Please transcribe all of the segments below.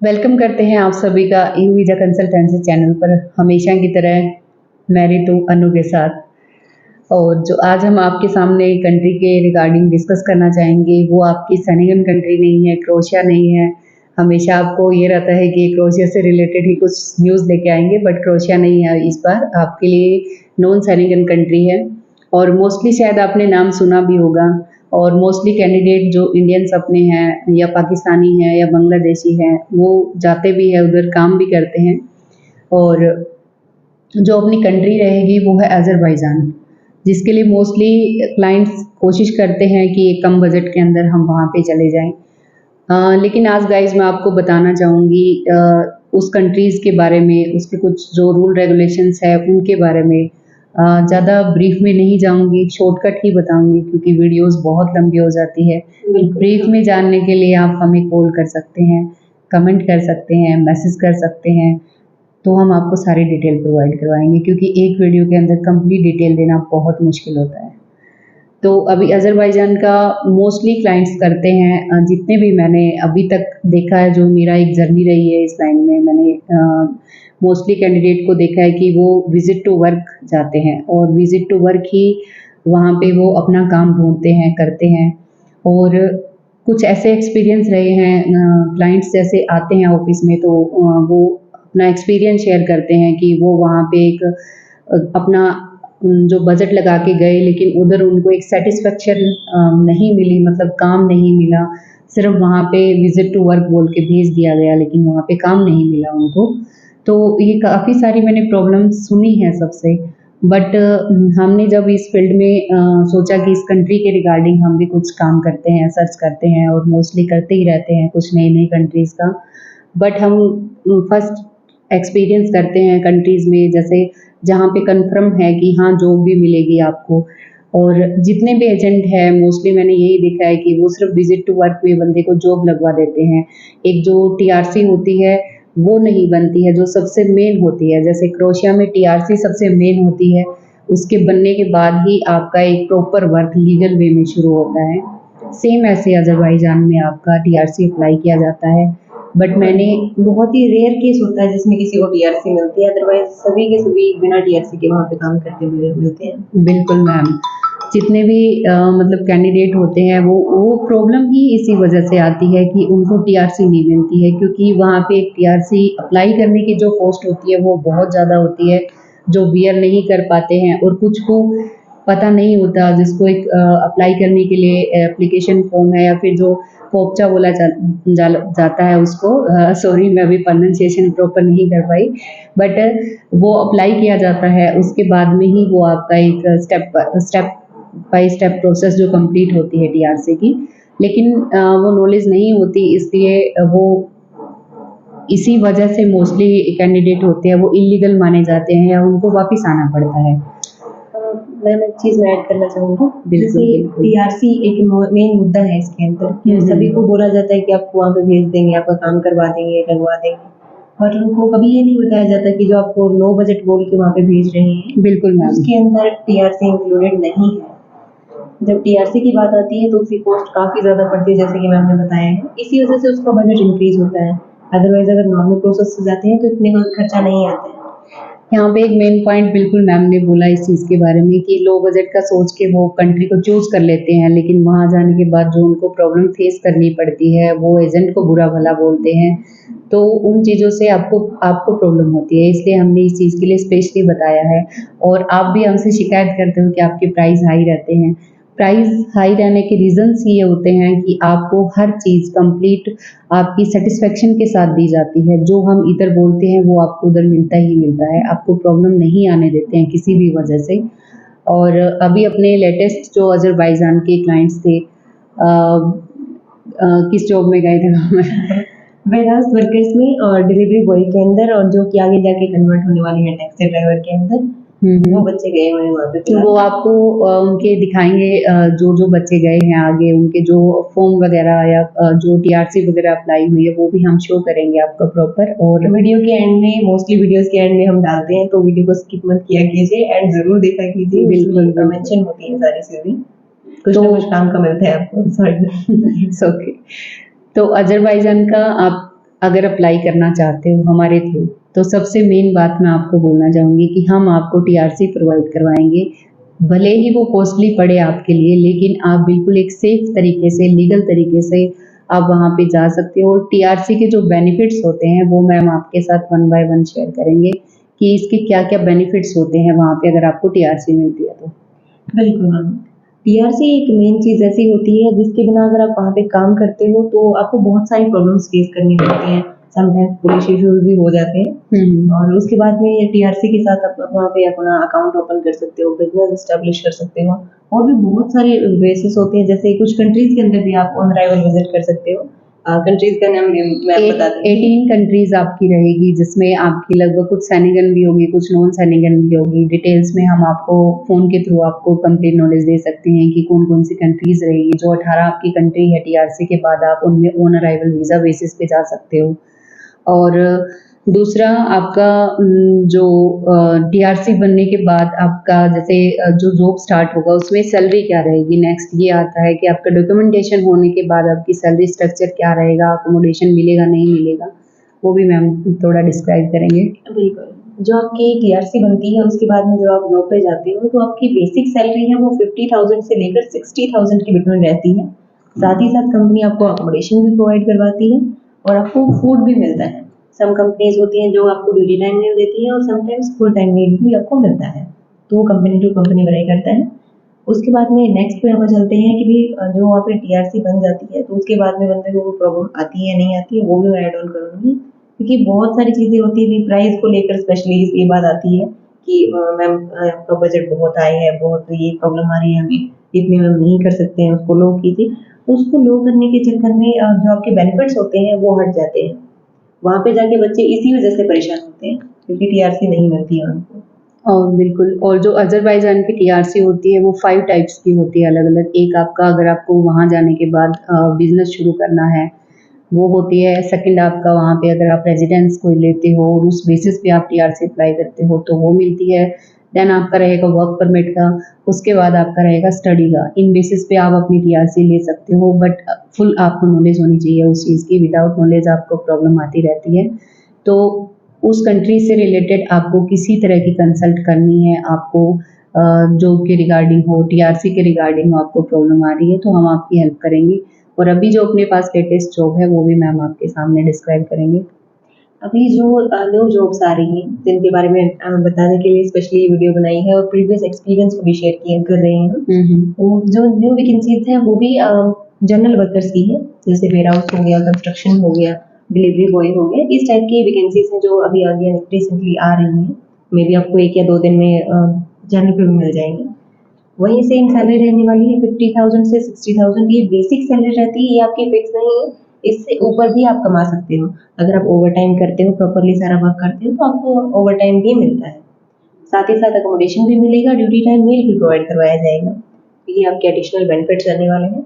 Welcome करते हैं आप सभी का यू वीज़ा कंसल्टेंसी चैनल पर हमेशा की तरह मैं रितु अनु के साथ। और जो आज हम आपके सामने कंट्री के रिगार्डिंग डिस्कस करना चाहेंगे वो आपकी सेनेगन कंट्री नहीं है, क्रोएशिया नहीं है। हमेशा आपको ये रहता है कि क्रोएशिया से रिलेटेड ही कुछ न्यूज़ लेके आएंगे, बट क्रोएशिया नहीं है इस बार, आपके लिए नॉन सेनेगन कंट्री है। और मोस्टली शायद आपने नाम सुना भी होगा। और मोस्टली कैंडिडेट जो इंडियंस अपने हैं या पाकिस्तानी हैं या बांग्लादेशी हैं वो जाते भी हैं उधर, काम भी करते हैं। और जो अपनी कंट्री रहेगी वो है अज़रबैजान, जिसके लिए मोस्टली क्लाइंट्स कोशिश करते हैं कि एक कम बजट के अंदर हम वहाँ पे चले जाएं। लेकिन आज गाइस मैं आपको बताना चाहूँगी उस कंट्रीज़ के बारे में, उसके कुछ जो रूल रेगुलेशंस है उनके बारे में। ज़्यादा ब्रीफ में नहीं जाऊँगी, शॉर्टकट ही बताऊँगी क्योंकि वीडियोज़ बहुत लंबी हो जाती है। ब्रीफ में जानने के लिए आप हमें कॉल कर सकते हैं, कमेंट कर सकते हैं, मैसेज कर सकते हैं, तो हम आपको सारी डिटेल प्रोवाइड करवाएँगे क्योंकि एक वीडियो के अंदर कंप्लीट डिटेल देना बहुत मुश्किल होता है। तो अभी अज़रबैजान का मोस्टली क्लाइंट्स करते हैं, जितने भी मैंने अभी तक देखा है, जो मेरा एक जर्नी रही है इस लाइन में, मैंने मोस्टली कैंडिडेट को देखा है कि वो विज़िट टू वर्क जाते हैं और विज़िट टू वर्क ही वहाँ पे वो अपना काम ढूँढते हैं, करते हैं। और कुछ ऐसे एक्सपीरियंस रहे हैं, क्लाइंट्स जैसे आते हैं ऑफ़िस में तो वो अपना एक्सपीरियंस शेयर करते हैं कि वो वहाँ पे एक अपना जो बजट लगा के गए लेकिन उधर उनको एक सैटिस्फैक्शन नहीं मिली, मतलब काम नहीं मिला। सिर्फ़ वहाँ पे विज़िट टू वर्क बोल के भेज दिया गया लेकिन वहाँ पे काम नहीं मिला उनको। तो ये काफ़ी सारी मैंने प्रॉब्लम्स सुनी हैं सबसे। बट हमने जब इस फ़ील्ड में सोचा कि इस कंट्री के रिगार्डिंग हम भी कुछ काम करते हैं, सर्च करते हैं और मोस्टली करते ही रहते हैं कुछ नई-नई कंट्रीज़ का। बट हम फर्स्ट एक्सपीरियंस करते हैं कंट्रीज़ में, जैसे जहाँ पे कन्फर्म है कि हाँ, जॉब भी मिलेगी आपको। और जितने भी एजेंट हैं मोस्टली मैंने यही देखा है कि वो सिर्फ़ विज़िट टू वर्क में बंदे को जॉब लगवा देते हैं। एक जो टीआरसी होती है वो नहीं बनती है, जो सबसे मेन होती है। जैसे क्रोएशिया में टीआरसी सबसे मेन होती है, उसके बनने के बाद ही आपका एक प्रॉपर वर्क लीगल वे में शुरू होता है। सेम ऐसे अज़रबैजान में आपका टीआरसी अप्लाई किया जाता है। बट मैंने बहुत ही रेयर केस होता है जिसमें किसी को टीआरसी मिलती है, अदरवाइज सभी के सभी बिना टीआरसी के वहाँ पे काम करते हुए मिलते हैं। बिल्कुल मैम, जितने भी मतलब कैंडिडेट होते हैं वो प्रॉब्लम ही इसी वजह से आती है कि उनको टीआरसी नहीं मिलती है, क्योंकि वहाँ पे एक टीआरसी अप्लाई करने की जो कॉस्ट होती है वो बहुत ज़्यादा होती है, जो बियर नहीं कर पाते हैं। और कुछ को पता नहीं होता, जिसको एक अप्लाई करने के लिए एप्लीकेशन फॉर्म है या फिर जो फोप्चा बोला जाता है उसको, सॉरी मैं अभी प्रोनाउंसिएशन प्रॉपर नहीं कर पाई, बट वो अप्लाई किया जाता है, उसके बाद में ही वो आपका एक स्टेप बाय स्टेप प्रोसेस जो कंप्लीट होती है टीआरसी की। लेकिन वो नॉलेज नहीं होती, इसलिए वो इसी वजह से मोस्टली कैंडिडेट होते हैं वो इल्लीगल माने जाते हैं या उनको वापस आना पड़ता है। मैम एक चीज़ मैं ऐड करना चाहूँगी, बिल्कुल, जैसे बिल्कुल। टीआरसी एक मेन मुद्दा है इसके अंदर कि सभी को बोला जाता है कि आपको वहाँ पे भेज देंगे, आपका काम करवा देंगे, लगवा देंगे। बट उनको कभी ये नहीं बताया जाता कि जो आपको लो बजट बोल के वहाँ पे भेज रहे हैं, बिल्कुल मैम। उसके अंदर टीआरसी इंक्लूडेड नहीं है। जब टीआरसी की बात आती है तो उसकी कॉस्ट काफ़ी ज़्यादा पड़ती है, जैसे कि मैम ने बताया है। इसी वजह से उसका बजट इंक्रीज़ होता है। अदरवाइज़ अगर नॉर्मल प्रोसेस से जाते हैं तो इतने का खर्चा नहीं आता है। यहाँ पे एक मेन पॉइंट बिल्कुल मैम ने बोला इस चीज़ के बारे में कि लो बजट का सोच के वो कंट्री को चूज़ कर लेते हैं, लेकिन वहाँ जाने के बाद जो उनको प्रॉब्लम फेस करनी पड़ती है, वो एजेंट को बुरा भला बोलते हैं, तो उन चीज़ों से आपको आपको प्रॉब्लम होती है। इसलिए हमने इस चीज़ के लिए स्पेशली बताया है। और आप भी हमसे शिकायत करते हो कि आपके प्राइस हाई रहते हैं। प्राइस हाई रहने के रीज़न्स ये होते हैं कि आपको हर चीज़ कंप्लीट आपकी सैटिस्फैक्शन के साथ दी जाती है। जो हम इधर बोलते हैं वो आपको उधर मिलता ही मिलता है, आपको प्रॉब्लम नहीं आने देते हैं किसी भी वजह से। और अभी अपने लेटेस्ट जो अज़रबैजान के क्लाइंट्स थे, किस जॉब में गए थे वेयरहाउस वर्कर्स में और डिलीवरी बॉय के अंदर, और जो कि आगे जाके कन्वर्ट होने वाले हैं टैक्सी ड्राइवर के अंदर, वो बच्चे गए हुए हैं वहाँ पे। तो वो आपको उनके दिखाएँगे, जो बच्चे गए हैं आगे, उनके जो फॉर्म वगैरह या जो टीआरसी वगैरह अप्लाई हुई है वो भी हम शो करेंगे आपको प्रॉपर। और वीडियो के एंड में, मोस्टली वीडियोस के एंड में हम डालते हैं, तो वीडियो को स्किप मत किया कीजिए, एंड ज़रूर देखा कीजिए। बिल्कुल, उसमें मेंशन होती है सारी चीज़ें। कुछ तो ना कुछ काम का मिलता है आपको। सॉरी। It's okay. तो अज़रबैजान का आप अगर अप्लाई करना चाहते हो हमारे थ्रू, तो सबसे मेन बात मैं आपको बोलना चाहूँगी कि हम आपको टीआरसी प्रोवाइड करवाएँगे। भले ही वो कॉस्टली पड़े आपके लिए, लेकिन आप बिल्कुल एक सेफ तरीके से, लीगल तरीके से आप वहाँ पे जा सकते हो। टीआरसी के जो बेनिफिट्स होते हैं वो मैम आपके साथ वन बाय वन शेयर करेंगे कि इसके क्या-क्या बेनिफिट्स होते हैं वहाँ पे अगर आपको टीआरसी मिलती है तो। बिल्कुल मैम। टीआरसी एक मेन चीज़ ऐसी होती है जिसके बिना अगर आप वहाँ पे काम करते हो तो आपको बहुत सारी प्रॉब्लम्स फेस करनी पड़ती हैं। समटाइम्स पुलिस इश्यूज़ भी हो जाते हैं और उसके बाद में टीआरसी के साथ आप वहाँ पे अपना अकाउंट ओपन कर सकते हो, बिज़नेस एस्टेब्लिश कर सकते हो और भी बहुत सारे बेसिस होते हैं, जैसे कुछ कंट्रीज़ के अंदर भी आप ऑन अराइवल विज़िट कर सकते हो। कंट्रीज़ का नाम भी मैं आपको बता देती हूँ। 18 कंट्रीज़ आपकी रहेगी, जिसमें आपकी लगभग कुछ सैनिगन भी होगी, कुछ नॉन सैनिगन भी होगी। डिटेल्स में हम आपको फ़ोन के थ्रू आपको कंप्लीट नॉलेज दे सकते हैं कि कौन-कौन सी कंट्रीज़ रहेगी। जो 18 आपकी कंट्री है टीआरसी के बाद आप उनमें ऑन अराइवल वीज़ा बेसिस पे जा सकते हो। और दूसरा आपका जो टीआरसी बनने के बाद आपका जैसे जो जॉब स्टार्ट होगा उसमें सैलरी क्या रहेगी, नेक्स्ट ये आता है कि आपका डॉक्यूमेंटेशन होने के बाद आपकी सैलरी स्ट्रक्चर क्या रहेगा, अकोमोडेशन मिलेगा नहीं मिलेगा, वो भी मैम थोड़ा डिस्क्राइब करेंगे। बिल्कुल। जो आपकी टीआरसी बनती है उसके बाद में जब आप जॉब पे जाते हो तो आपकी बेसिक सैलरी है वो 50,000 से लेकर 60,000 के बिटवीन रहती है। साथ ही साथ कंपनी आपको अकोमोडेशन भी प्रोवाइड करवाती है और आपको फूड भी मिलता है। सम कंपनीज़ होती हैं जो आपको ड्यूटी टाइम मील देती है और समटाइम्स फुल टाइम मील भी आपको मिलता है। तो वो कंपनी टू कंपनी वेरी करता है। उसके बाद में नेक्स्ट पे हम चलते हैं कि भई जो वहाँ पे टीआरसी बन जाती है तो उसके बाद में बंदे को वो प्रॉब्लम आती है या नहीं आती है वो भी मैं ऐड ऑन करूँगी। क्योंकि बहुत सारी चीज़ें होती हैं, प्राइस को लेकर स्पेशली ये बात आती है कि मैम आपका बजट बहुत हाई है, बहुत ये प्रॉब्लम आ रही है हमें, इतने में हम नहीं कर सकते हैं, उसको लो कीजिए। उसको लो करने के चक्कर में जो आपके बेनिफिट्स होते हैं वो हट जाते हैं। वहाँ पे जाके बच्चे इसी वजह से परेशान होते हैं क्योंकि टीआरसी नहीं मिलती है उनको। बिल्कुल। और जो अज़रबैजान की टीआरसी होती है वो 5 टाइप्स की होती है अलग-अलग। एक आपका अगर आपको वहाँ जाने के बाद बिज़नेस शुरू करना है, वो होती है। सेकंड आपका वहाँ पे अगर आप रेज़िडेंस कोई लेते हो और उस बेसिस पे आप टीआरसी अप्लाई करते हो तो वो मिलती है। देन आपका रहेगा वर्क परमिट का, उसके बाद आपका रहेगा स्टडी का। इन बेसिस पे आप अपनी टीआरसी ले सकते हो, बट फुल आपको नॉलेज होनी चाहिए उस चीज़ की। विदाउट नॉलेज आपको प्रॉब्लम आती रहती है। तो उस कंट्री से रिलेटेड आपको किसी तरह की कंसल्ट करनी है, आपको जॉब के रिगार्डिंग हो, टीआरसी के रिगार्डिंग हो, आपको प्रॉब्लम आ रही है तो हम आपकी हेल्प करेंगे। और अभी जो अपने पास लेटेस्ट जॉब है वो भी मैम आपके सामने डिस्क्राइब करेंगे। अभी जो न्यू जॉब्स आ रही हैं जिनके बारे में बताने के लिए स्पेशली वीडियो बनाई है और प्रीवियस एक्सपीरियंस को भी शेयर किए कर रहे हैं हम। वो जो न्यू वैकेंसीज हैं वो भी जनरल वर्कर्स की है, जैसे वेयरहाउस हो गया, कंस्ट्रक्शन हो गया, डिलीवरी बॉय हो गया, इस टाइप की वैकेंसीज हैं जो अभी आगे रिसेंटली आ रही हैं। मे बी आपको 1 या 2 दिन में जनरल पे भी मिल जाएंगी। वहीं सेम सैलरी रहने वाली है 50,000 से 60,000। ये बेसिक सैलरी रहती है, ये आपकी फिक्स नहीं है, इससे ऊपर भी आप कमा सकते हो। अगर आप ओवरटाइम करते हो, प्रॉपर्ली सारा वर्क करते हो तो आपको ओवरटाइम भी मिलता है। साथ ही साथ अकोमोडेशन भी मिलेगा, ड्यूटी टाइम मील भी प्रोवाइड करवाया जाएगा। ये आपके एडिशनल बेनिफिट्स रहने वाले हैं।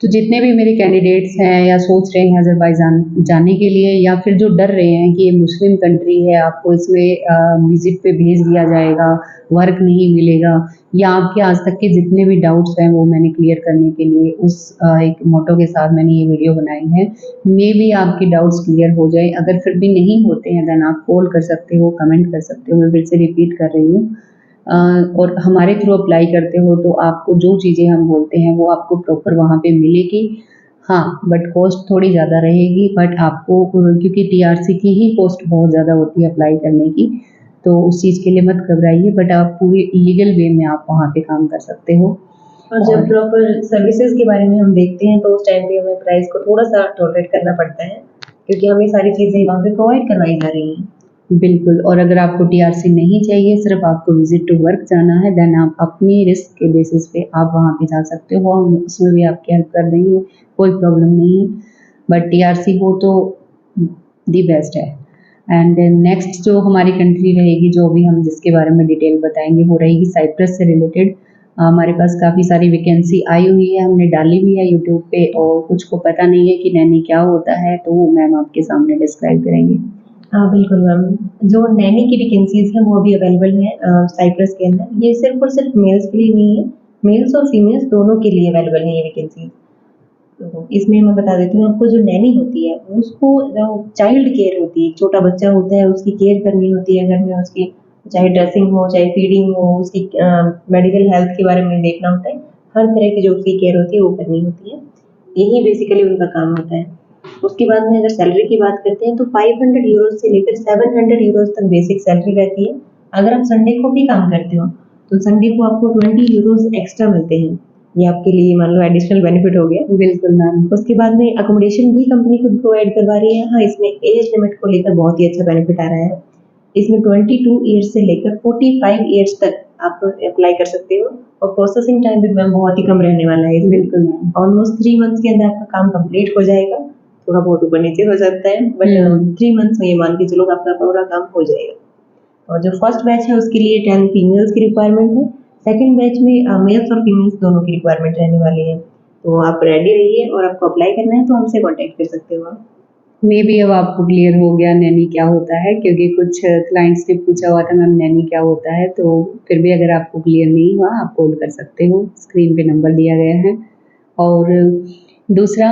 तो जितने भी मेरे कैंडिडेट्स हैं या सोच रहे हैं अज़रबैजान जाने के लिए, या फिर जो डर रहे हैं कि ये मुस्लिम कंट्री है, आपको इसमें विज़िट पे भेज दिया जाएगा, वर्क नहीं मिलेगा, या आपके आज तक के जितने भी डाउट्स हैं वो मैंने क्लियर करने के लिए उस एक मोटो के साथ मैंने ये वीडियो बनाई है। मे बी आपके डाउट्स क्लियर हो जाए। अगर फिर भी नहीं होते हैं देन आप कॉल कर सकते हो, कमेंट कर सकते हो। मैं फिर से रिपीट कर रही हूँ। और हमारे थ्रू अप्लाई करते हो तो आपको जो चीज़ें हम बोलते हैं वो आपको प्रॉपर वहाँ पे मिलेगी। हाँ, बट कॉस्ट थोड़ी ज़्यादा रहेगी, बट आपको क्योंकि टीआरसी की ही कॉस्ट बहुत ज़्यादा होती है अप्लाई करने की, तो उस चीज़ के लिए मत घबराइए, बट आप पूरी लीगल वे में आप वहाँ पे काम कर सकते हो। और जब प्रॉपर सर्विसेज के बारे में हम देखते हैं तो उस टाइम पे हमें प्राइस को थोड़ा-सा टॉलरेट करना पड़ता है, क्योंकि हमें सारी चीज़ें वहाँ पे प्रोवाइड करवाई जा रही हैं। बिल्कुल। और अगर आपको टीआरसी नहीं चाहिए, सिर्फ़ आपको विज़िट टू वर्क जाना है, देन आप अपनी रिस्क के बेसिस पे आप वहाँ पे जा सकते हो। हम उसमें भी आपकी हेल्प कर देंगे, कोई प्रॉब्लम नहीं है। बट टीआरसी हो तो दी बेस्ट है। एंड नेक्स्ट जो हमारी कंट्री रहेगी, जो अभी हम जिसके बारे में डिटेल बताएँगे, वो रहेगी साइप्रस से रिलेटेड। हमारे पास काफ़ी सारी वैकेंसी आई हुई है, हमने डाली भी है यूट्यूब पे, और कुछ को पता नहीं है कि नैनी क्या होता है, तो वो मैम आपके सामने डिस्क्राइब करेंगी। हाँ, बिल्कुल मैम। जो नैनी की वैकेंसीज़ हैं वो अभी अवेलेबल हैं साइप्रस के अंदर। ये सिर्फ़ और सिर्फ़ मेल्स के लिए नहीं है, मेल्स और फीमेल्स दोनों के लिए अवेलेबल हैं ये वैकेंसीज़। तो इसमें मैं बता देती हूँ आपको, जो नैनी होती है उसको जो चाइल्ड केयर होती है, छोटा बच्चा होता है उसकी केयर करनी होती है घर में, उसकी चाहे ड्रेसिंग हो, चाहे फीडिंग हो, उसकी मेडिकल हेल्थ के बारे में देखना होता है, हर तरह की जो उसकी केयर होती है वो करनी होती है। यही बेसिकली उनका काम होता है। उसके बाद में अगर सैलरी की बात करते हैं तो 500 यूरोज़ से लेकर 700 यूरोज़ तक बेसिक सैलरी रहती है। अगर आप संडे को भी काम करते हो तो संडे को आपको 20 यूरोज़ एक्स्ट्रा मिलते हैं। ये आपके लिए मान लो एडिशनल बेनिफिट हो गया। बिल्कुल मैम। उसके बाद में अकोमोडेशन भी कंपनी खुद प्रोवाइड करवा रही है। हाँ, इसमें एज लिमिट को लेकर बहुत ही अच्छा बेनिफिट आ रहा है। इसमें 22 ईयर्स से लेकर 45 ईयर्स तक आप अप्लाई कर सकते हो और प्रोसेसिंग टाइम भी मैम बहुत ही कम रहने वाला है इसमें। बिल्कुल मैम। ऑलमोस्ट 3 मंथ्स के अंदर आपका काम कंप्लीट हो जाएगा। थोड़ा बहुत ऊपर नीचे हो सकता है बट 3 मंथ्स में ये मान के चलो आपका पूरा काम हो जाएगा। और जो फर्स्ट बैच है उसके लिए 10 फीमेल्स की रिक्वायरमेंट है। सेकंड बैच में मेल्स और फीमेल्स दोनों की रिक्वायरमेंट रहने वाली है। तो आप रेडी रहिए और आपको अप्लाई करना है तो हमसे कांटेक्ट कर सकते हो आप। मे बी अब आपको क्लियर हो गया नैनी क्या होता है, क्योंकि कुछ क्लाइंट्स ने पूछा हुआ था मैम नैनी क्या होता है, तो फिर भी अगर आपको क्लियर नहीं हुआ आप कॉल कर सकते हो, स्क्रीन पे नंबर दिया गया है। और दूसरा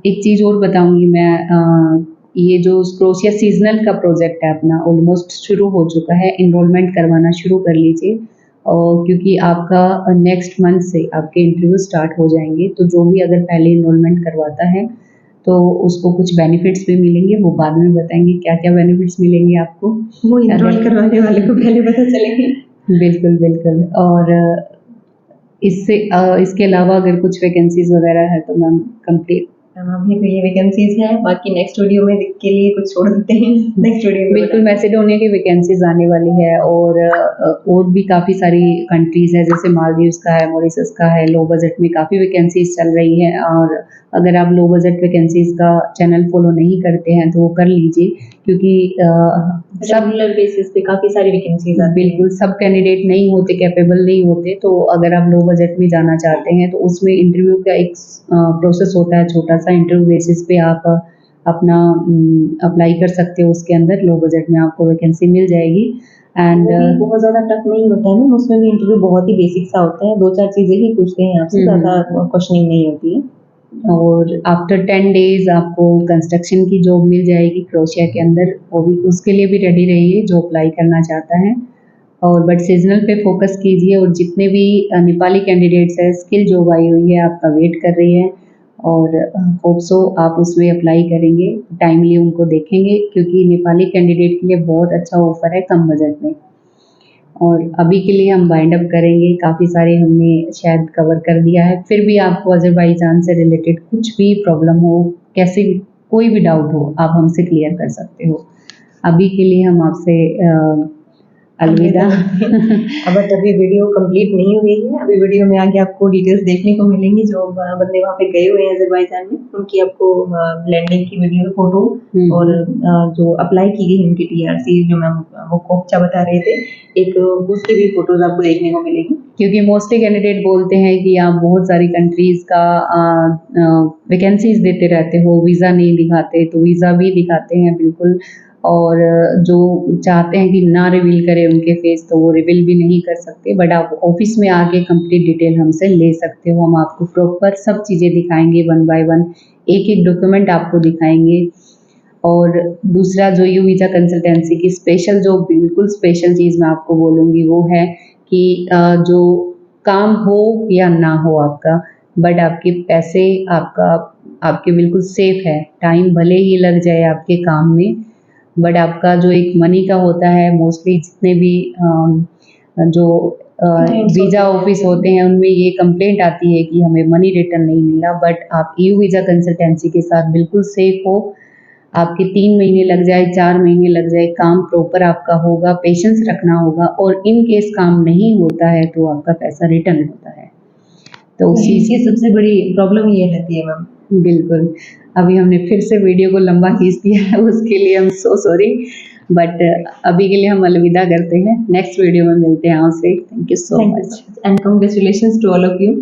एक चीज़ और बताऊंगी मैं, ये जो क्रोशिया सीजनल का प्रोजेक्ट है अपना ऑलमोस्ट शुरू हो चुका है, इनरोलमेंट करवाना शुरू कर लीजिए। और क्योंकि आपका नेक्स्ट मंथ से आपके इंटरव्यू स्टार्ट हो जाएंगे, तो जो भी अगर पहले इनरोलमेंट करवाता है तो उसको कुछ बेनिफिट्स भी मिलेंगे, वो बाद में बताएंगे क्या क्या बेनिफिट्स मिलेंगे आपको। वो इनरोल करवाने वाले को पहले पता चलेंगे। बिल्कुल बिल्कुल। और इसके अलावा अगर कुछ वैकेंसीज वगैरह है तो मैम कंप्लीट। अभी तो ये वैकेंसीज है, बाकी नेक्स्ट वीडियो में के लिए कुछ छोड़ देते हैं। नेक्स्ट वीडियो में बिल्कुल मैसेडोनिया की वैकेंसीज आने वाली है, और भी काफ़ी सारी कंट्रीज़ है, जैसे मालदीव्स का है, मॉरिशस का है। लो बजट में काफ़ी वैकेंसीज चल रही हैं, और अगर आप लो बजट वैकेंसीज का चैनल फॉलो नहीं करते हैं तो वो कर लीजिए, क्योंकि सब रेगुलर बेसिस पे काफ़ी सारी वैकेंसीज आती हैं। बिल्कुल सब कैंडिडेट नहीं होते, कैपेबल नहीं होते, तो अगर आप लो बजट में जाना चाहते हैं तो उसमें इंटरव्यू का एक प्रोसेस होता है, छोटा सा इंटरव्यू बेसिस पे आप अपना अप्लाई कर सकते हो, उसके अंदर लो बजट में आपको वैकेंसी मिल जाएगी। एंड वो भी बहुत ज़्यादा टफ नहीं होता है ना, उसमें भी इंटरव्यू बहुत ही बेसिक सा होता है, 2-4 चीज़ें ही पूछते हैं आपसे, ज़्यादा क्वेश्चनिंग नहीं होती है। और आफ्टर 10 डेज आपको कंस्ट्रक्शन की जॉब मिल जाएगी क्रोशिया के अंदर, वो भी उसके लिए भी रेडी रहिए जो अप्लाई करना चाहता है। और बट सीजनल पे फोकस कीजिए, और जितने भी नेपाली कैंडिडेट्स हैं, स्किल जॉब आई हुई है आपका वेट कर रही है, और होप सो आप उसमें अप्लाई करेंगे, टाइमली उनको देखेंगे, क्योंकि नेपाली कैंडिडेट के लिए बहुत अच्छा ऑफर है कम बजट में। और अभी के लिए हम वाइंड अप करेंगे, काफ़ी सारे हमने शायद कवर कर दिया है। फिर भी आपको अज़रबैजान से रिलेटेड कुछ भी प्रॉब्लम हो, कैसे कोई भी डाउट हो, आप हमसे क्लियर कर सकते हो। अभी के लिए हम आपसे अलविदा। बट अभी वीडियो कंप्लीट नहीं हुई है, अभी वीडियो में आगे आपको डिटेल्स देखने को मिलेंगी। जो बंदे वहाँ पे गए हुए हैं अज़रबैजान में, उनकी आपको लैंडिंग की वीडियो, फोटो, और जो अप्लाई की गई उनकी टीआरसी, जो मैम वो कोपचा बता रहे थे, एक उसकी भी फोटोज आपको देखने को मिलेगी। क्योंकि मोस्टली कैंडिडेट बोलते हैं कि आप बहुत सारी कंट्रीज़ का वैकेंसीज देते रहते हो, वीज़ा नहीं दिखाते, तो वीज़ा भी दिखाते हैं बिल्कुल। और जो चाहते हैं कि ना रिवील करें उनके फेस, तो वो रिवील भी नहीं कर सकते, बट आप ऑफिस में आके कंप्लीट डिटेल हमसे ले सकते हो। हम आपको प्रॉपर सब चीज़ें दिखाएंगे, वन बाय वन एक एक डॉक्यूमेंट आपको दिखाएंगे। और दूसरा जो यू वीज़ा कंसल्टेंसी की स्पेशल, जो बिल्कुल स्पेशल चीज़ मैं आपको बोलूँगी वो है कि जो काम हो या ना हो आपका, बट आपके पैसे आपके बिल्कुल सेफ है। टाइम भले ही लग जाए आपके काम में, बट आपका जो एक मनी का होता है, मोस्टली जितने भी जो वीज़ा ऑफिस होते हैं उनमें ये कंप्लेंट आती है कि हमें मनी रिटर्न नहीं मिला, बट आप यू वीज़ा कंसल्टेंसी के साथ बिल्कुल सेफ हो। आपके 3 महीने लग जाए, 4 महीने लग जाए, काम प्रॉपर आपका होगा, पेशेंस रखना होगा, और इन केस काम नहीं होता है तो आपका पैसा रिटर्न होता है। तो उसी की सबसे बड़ी प्रॉब्लम ये रहती है मैम। बिल्कुल। अभी हमने फिर से वीडियो को लंबा खींच दिया है, उसके लिए हम सो सॉरी, बट अभी के लिए हम अलविदा करते हैं। नेक्स्ट वीडियो में मिलते हैं आपसे। Thank you so much and congratulations to all of you.